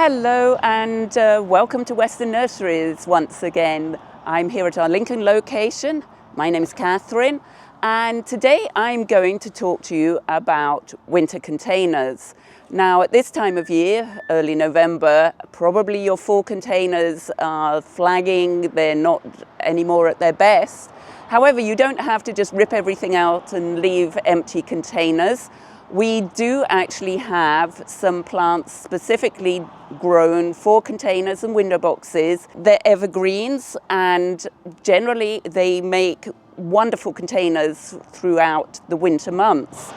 Hello and welcome to Western Nurseries once again. I'm here at our Lincoln location. My name is Catherine and today I'm going to talk to you about winter containers. Now at this time of year, early November, probably your fall containers are flagging, they're not anymore at their best. However, you don't have to just rip everything out and leave empty containers. We do actually have some plants specifically grown for containers and window boxes. They're evergreens and generally they make wonderful containers throughout the winter months.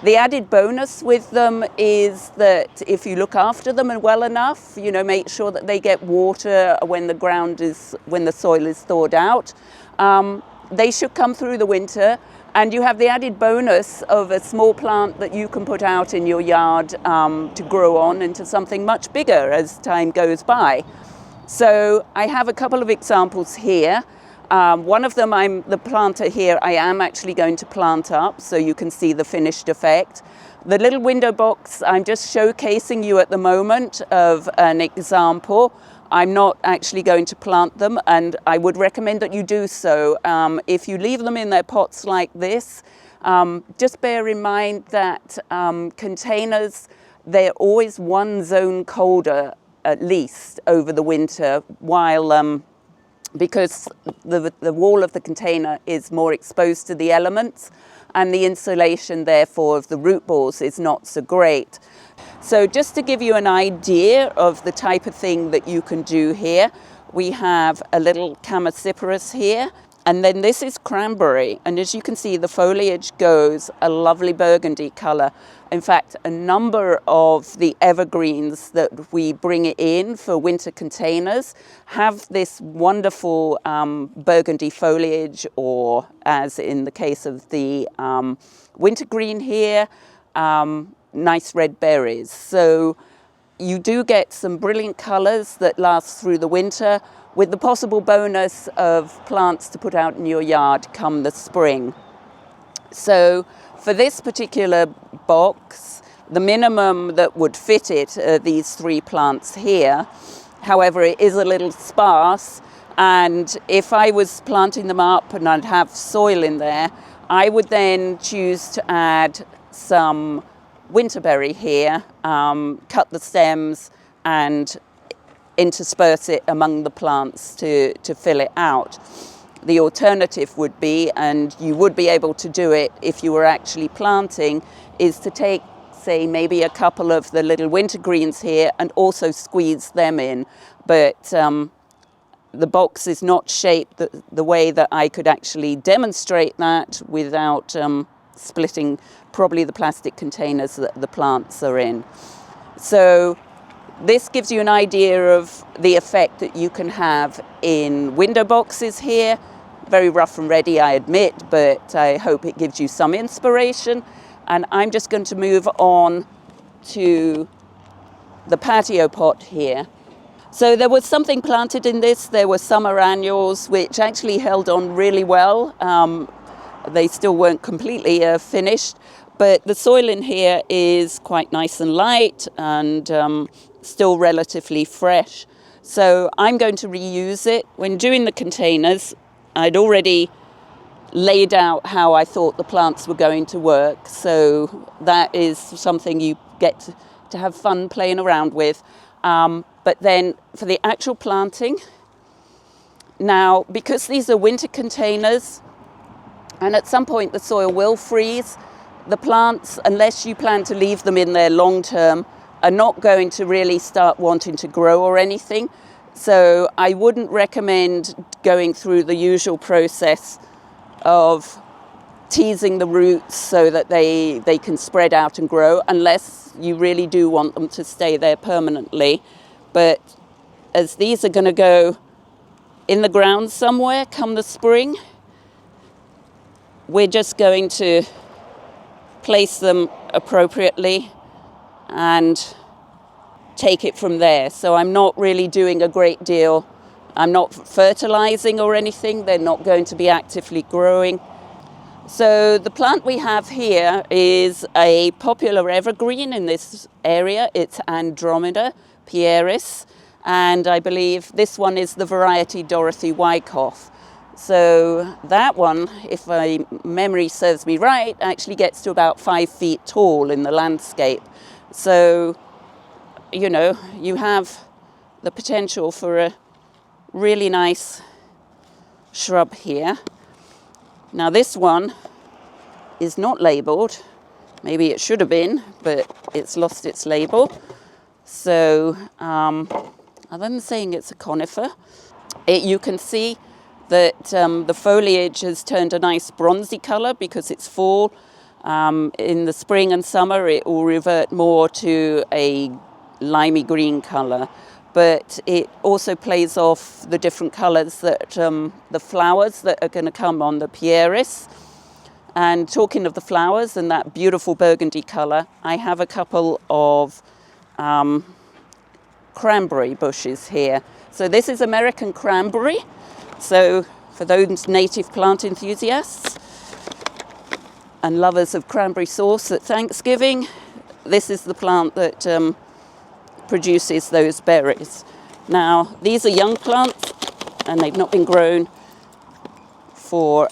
The added bonus with them is that if you look after them well enough, make sure that they get water when the soil is thawed out, they should come through the winter. And you have the added bonus of a small plant that you can put out in your yard to grow on into something much bigger as time goes by. So I have a couple of examples here. One of them, the planter here, I am actually going to plant up so you can see the finished effect. The little window box, I'm just showcasing you at the moment of an example. I'm not actually going to plant them, and I would recommend that you do so. If you leave them in their pots like this, just bear in mind that containers, they're always one zone colder at least over the winter, while because the wall of the container is more exposed to the elements, and the insulation therefore of the root balls is not so great. So just to give you an idea of the type of thing that you can do here, we have a little Chamaecyparis here, and then this is cranberry. And as you can see, the foliage goes a lovely burgundy color. In fact, a number of the evergreens that we bring in for winter containers have this wonderful burgundy foliage, or as in the case of the wintergreen here, nice red berries. So you do get some brilliant colors that last through the winter, with the possible bonus of plants to put out in your yard come the spring. So for this particular box, the minimum that would fit it are these 3 plants here. However, it is a little sparse, and if I was planting them up and I'd have soil in there, I would then choose to add some winterberry here, cut the stems and intersperse it among the plants to fill it out. The alternative would be, and you would be able to do it if you were actually planting, is to take, say, maybe a couple of the little wintergreens here and also squeeze them in. But the box is not shaped the way that I could actually demonstrate that without splitting probably the plastic containers that the plants are in. So this gives you an idea of the effect that you can have in window boxes here. Very rough and ready, I admit, but I hope it gives you some inspiration. And I'm just going to move on to the patio pot here. So there was something planted in this. There were summer annuals which actually held on really well. They still weren't completely finished, but the soil in here is quite nice and light and still relatively fresh. So I'm going to reuse it. When doing the containers, I'd already laid out how I thought the plants were going to work. So that is something you get to have fun playing around with. But then for the actual planting, now because these are winter containers, and at some point the soil will freeze, the plants, unless you plan to leave them in there long term, are not going to really start wanting to grow or anything. So I wouldn't recommend going through the usual process of teasing the roots so that they can spread out and grow, unless you really do want them to stay there permanently. But as these are going to go in the ground somewhere come the spring, we're just going to place them appropriately and take it from there. So I'm not really doing a great deal. I'm not fertilizing or anything. They're not going to be actively growing. So the plant we have here is a popular evergreen in this area. It's Andromeda, Pieris, and I believe this one is the variety Dorothy Wyckoff. So that one, if my memory serves me right, actually gets to about 5 feet tall in the landscape. So, you know, you have the potential for a really nice shrub here. Now this one is not labeled. Maybe it should have been, but it's lost its label. So, other than saying it's a conifer, you can see that the foliage has turned a nice bronzy color because it's fall. In the spring and summer, it will revert more to a limey green color. But it also plays off the different colors that the flowers that are going to come on the Pieris. And talking of the flowers and that beautiful burgundy color, I have a couple of cranberry bushes here. So this is American cranberry. So for those native plant enthusiasts and lovers of cranberry sauce at Thanksgiving, this is the plant that produces those berries. Now, these are young plants and they've not been grown for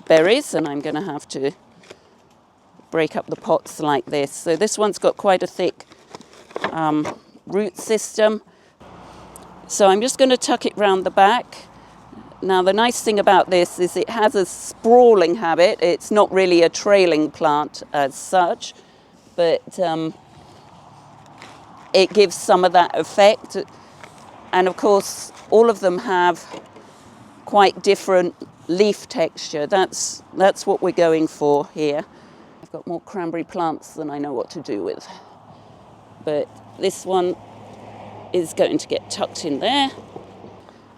berries, and I'm going to have to break up the pots like this. So this one's got quite a thick root system. So I'm just going to tuck it round the back. Now the nice thing about this is it has a sprawling habit. It's not really a trailing plant as such, but it gives some of that effect. And of course, all of them have quite different leaf texture. That's what we're going for here. I've got more cranberry plants than I know what to do with. But this one is going to get tucked in there,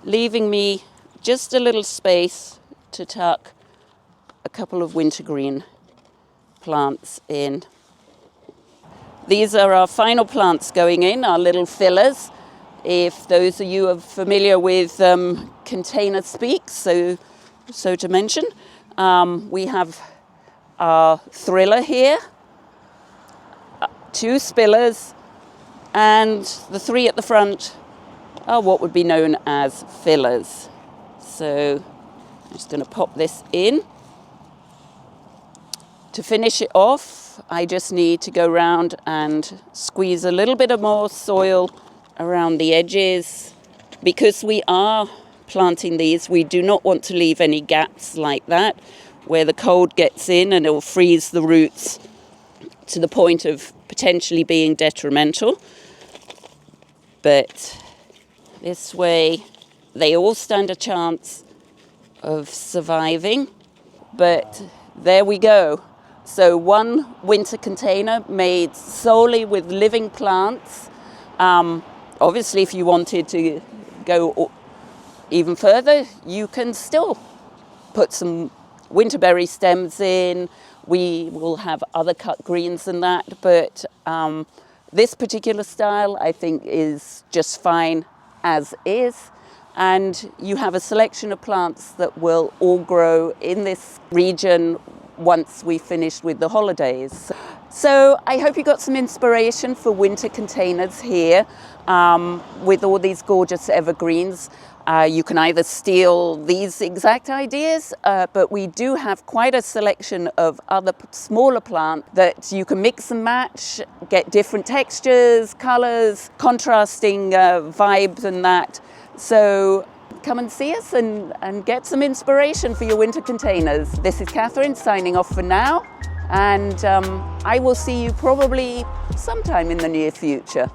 leaving me just a little space to tuck a couple of wintergreen plants in. These are our final plants going in, our little fillers. If those of you are familiar with container speak, so to mention, we have our thriller here, 2 spillers, and the 3 at the front are what would be known as fillers. So I'm just going to pop this in. To finish it off, I just need to go around and squeeze a little bit of more soil around the edges. Because we are planting these, we do not want to leave any gaps like that where the cold gets in and it will freeze the roots to the point of potentially being detrimental. But this way they all stand a chance of surviving. But there we go. So one winter container made solely with living plants. Obviously, if you wanted to go even further, you can still put some winterberry stems in. We will have other cut greens than that, but this particular style I think is just fine as is. And you have a selection of plants that will all grow in this region once we finish with the holidays. So I hope you got some inspiration for winter containers here with all these gorgeous evergreens. You can either steal these exact ideas, but we do have quite a selection of other smaller plants that you can mix and match, get different textures, colors, contrasting vibes and that. So come and see us and get some inspiration for your winter containers. This is Catherine signing off for now, and I will see you probably sometime in the near future.